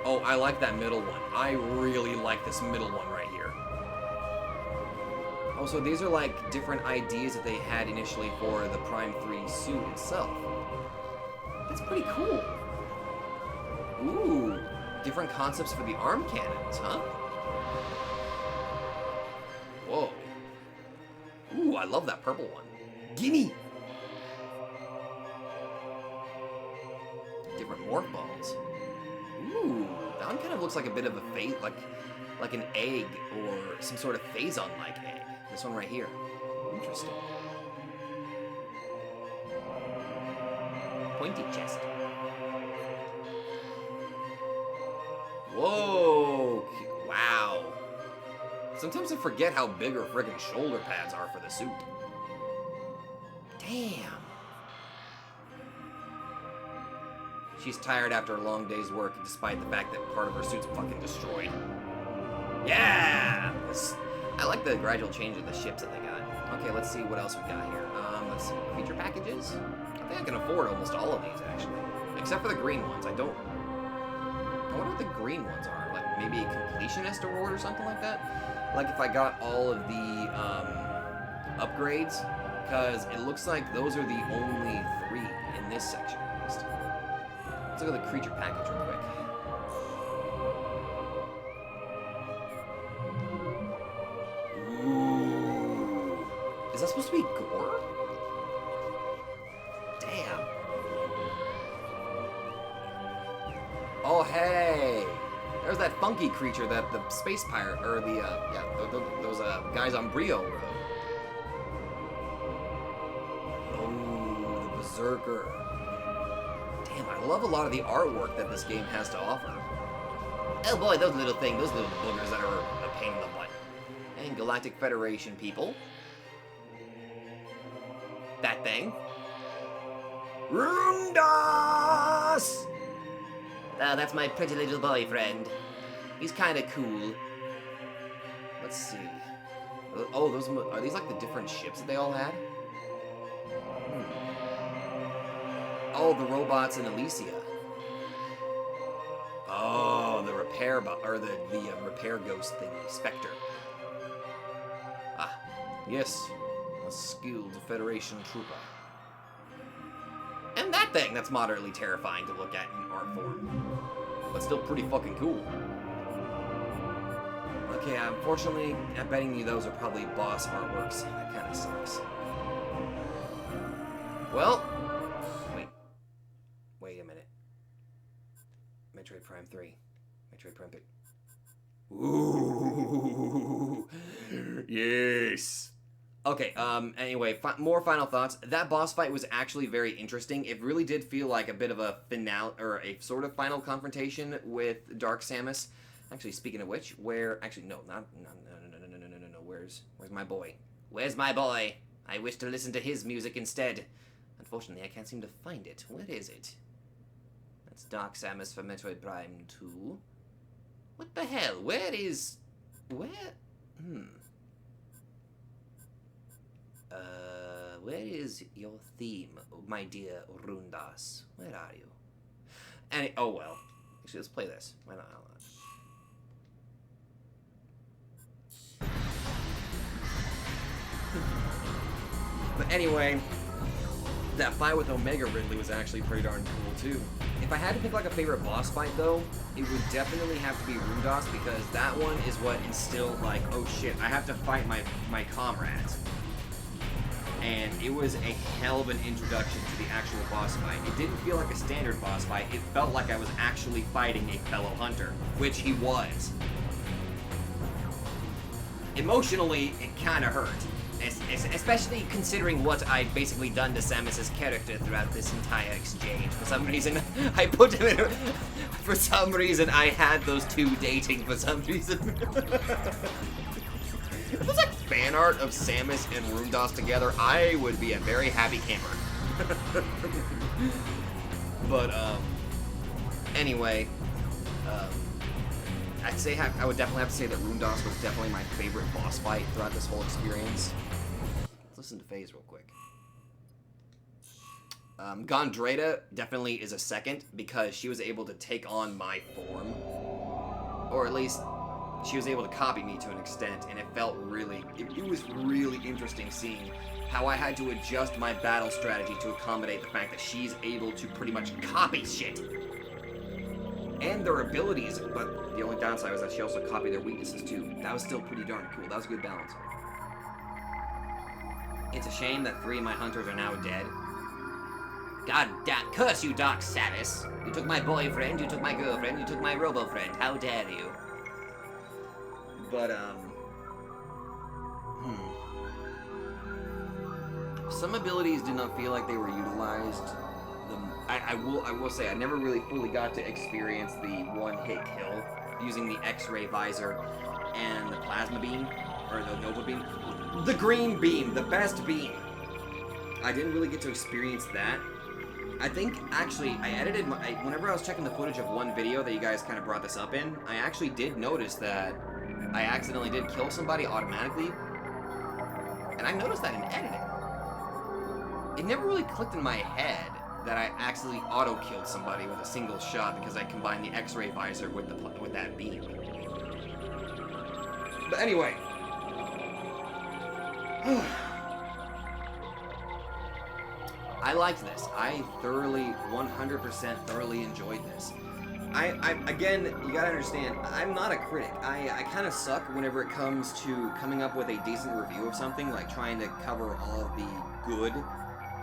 Oh, I like that middle one. I really like this middle one right here. Oh, so these are like different ideas that they had initially for the Prime 3 suit itself. That's pretty cool. Ooh, different concepts for the arm cannons, huh? Whoa. Ooh, I love that purple one. Gimme! Different morph balls. Ooh, that one kind of looks like a bit of a phase, like an egg or some sort of phazon-like egg. This one right here. Interesting. Pointy chest. Whoa! Wow. Sometimes I forget how big her friggin' shoulder pads are for the suit. Damn. She's tired after a long day's work, despite the fact that part of her suit's fucking destroyed. Yeah! I like the gradual change of the ships that they got. Okay, let's see what else we got here. Let's see. Feature packages? I think I can afford almost all of these, actually. Except for the green ones. I wonder what the green ones are. Like, maybe a completionist award or something like that? Like, if I got all of the, upgrades? Because it looks like those are the only 3 in this section, at least. Let's look at the creature package real quick. Ooh. Is that supposed to be gore? Damn. Oh, hey. There's that funky creature that the space pirate, or the, those guys on Brio rode. Oh, the Berserker. Damn, I love a lot of the artwork that this game has to offer. Oh boy, those little boogers that are a pain in the butt. And Galactic Federation people. That thing. Rundas! That's my pretty little boyfriend. He's kind of cool. Let's see. Oh, those are these like the different ships that they all had? Oh, the robots in Elysia. Oh, the repair repair ghost thingy, Spectre. Ah, yes, a skilled Federation trooper. And that thing that's moderately terrifying to look at in art form, but still pretty fucking cool. Okay, unfortunately, I'm betting you those are probably boss artworks. That kind of sucks. Well, wait a minute. Metroid Prime 3. Metroid Prime 3. Ooh, yes. Okay, anyway, more final thoughts. That boss fight was actually very interesting. It really did feel like a bit of a finale, or a sort of final confrontation with Dark Samus. Actually, speaking of which, no, where's my boy? Where's my boy? I wish to listen to his music instead. Unfortunately, I can't seem to find it. Where is it? That's Dark Samus for Metroid Prime 2. What the hell? Where? Where is your theme, my dear Rundas? Where are you? Oh well. Actually, let's play this. Why not? But anyway, that fight with Omega Ridley was actually pretty darn cool too. If I had to pick like a favorite boss fight though, it would definitely have to be Rundas, because that one is what instilled like, oh shit, I have to fight my comrades. And it was a hell of an introduction to the actual boss fight. It didn't feel like a standard boss fight, it felt like I was actually fighting a fellow hunter, which he was. Emotionally, it kinda hurt. Especially considering what I'd basically done to Samus's character throughout this entire exchange. For some reason, I put him in... For some reason, I had those two dating for some reason. If it was like fan art of Samus and Rundas together, I would be a very happy camper. But, anyway, I would definitely have to say that Rundos was definitely my favorite boss fight throughout this whole experience. Let's listen to FaZe real quick. Gondreda definitely is a second because she was able to take on my form, or at least she was able to copy me to an extent, and it felt really, it was really interesting seeing how I had to adjust my battle strategy to accommodate the fact that she's able to pretty much copy shit. And their abilities, but the only downside was that she also copied their weaknesses too. That was still pretty darn cool. That was a good balance. It's a shame that 3 of my hunters are now dead. God damn, curse you, Dark Samus! You took my boyfriend, you took my girlfriend, you took my robo-friend. How dare you? But, some abilities did not feel like they were utilized. I will say, I never really fully got to experience the one-hit kill using the X-ray visor and the plasma beam, or the Nova beam. The green beam, the best beam. I didn't really get to experience that. I think, actually, I edited whenever I was checking the footage of one video that you guys kind of brought this up in, I actually did notice that I accidentally did kill somebody automatically, and I noticed that in editing. It never really clicked in my head that I actually auto-killed somebody with a single shot because I combined the X-ray visor with that beam. But anyway, I liked this. I thoroughly, 100% thoroughly enjoyed this. Again, you gotta understand, I'm not a critic. I kind of suck whenever it comes to coming up with a decent review of something, like trying to cover all of the good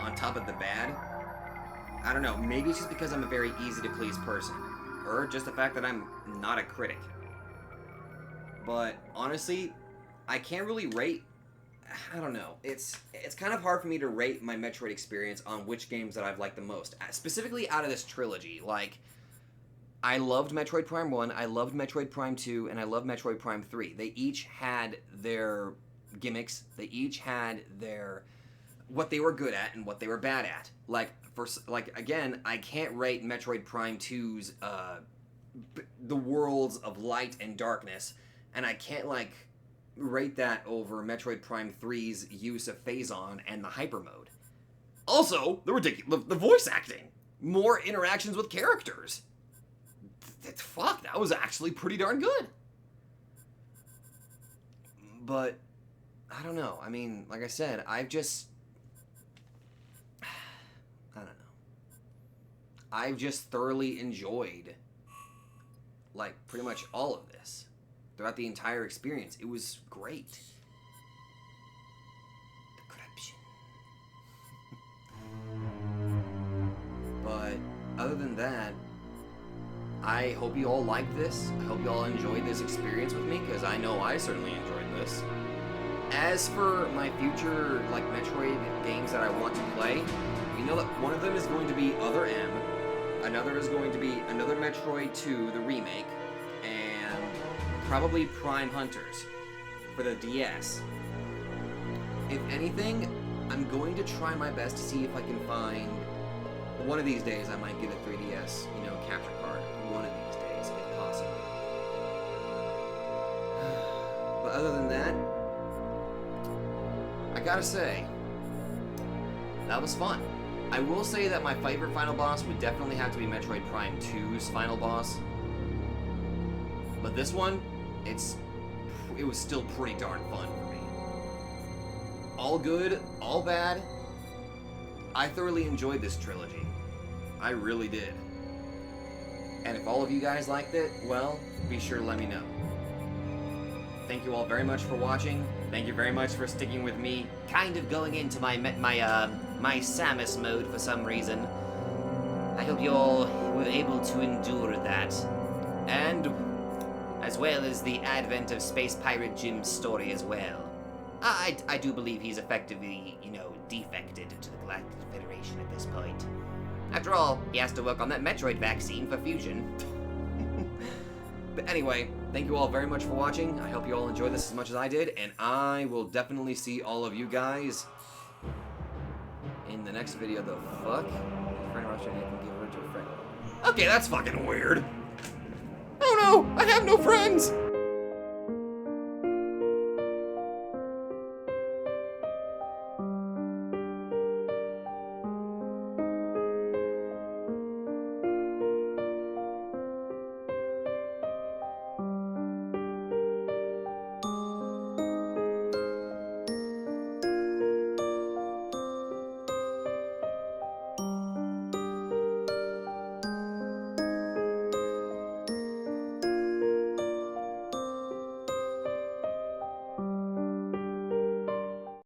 on top of the bad. I don't know, maybe it's just because I'm a very easy-to-please person, or just the fact that I'm not a critic. But honestly, I can't really rate. I don't know. It's kind of hard for me to rate my Metroid experience on which games that I've liked the most, specifically out of this trilogy. Like, I loved Metroid Prime 1, I loved Metroid Prime 2, and I loved Metroid Prime 3. They each had their gimmicks. They each had their what they were good at and what they were bad at. Again, I can't rate Metroid Prime 2's the worlds of light and darkness, and I can't rate that over Metroid Prime 3's use of Phazon and the hyper mode. Also, the voice acting, more interactions with characters. Fuck, that was actually pretty darn good. But I don't know. I mean, like I said, I don't know. I've just thoroughly enjoyed, pretty much all of this. Throughout the entire experience. It was great. The corruption. But, other than that, I hope you all liked this. I hope you all enjoyed this experience with me, because I know I certainly enjoyed this. As for my future, Metroid games that I want to play, you know that one of them is going to be Other M, another is going to be another Metroid 2, the remake, and probably Prime Hunters for the DS. If anything, I'm going to try my best to see if I can find, one of these days I might get a 3DS, capture card. One of these days, if possible. But other than that, I gotta say, that was fun. I will say that my favorite final boss would definitely have to be Metroid Prime 2's final boss. But this one, it was still pretty darn fun for me. All good, all bad. I thoroughly enjoyed this trilogy. I really did. And if all of you guys liked it, well, be sure to let me know. Thank you all very much for watching. Thank you very much for sticking with me, kind of going into my Samus mode for some reason. I hope you all were able to endure that. And as well as the advent of Space Pirate Jim's story as well. I do believe he's effectively, defected to the Galactic Federation at this point. After all, he has to work on that Metroid vaccine for fusion. But anyway, thank you all very much for watching. I hope you all enjoyed this as much as I did, and I will definitely see all of you guys in the next video. The fuck? Friend Russia, you can give her to a friend. Okay, that's fucking weird. Oh no, I have no friends!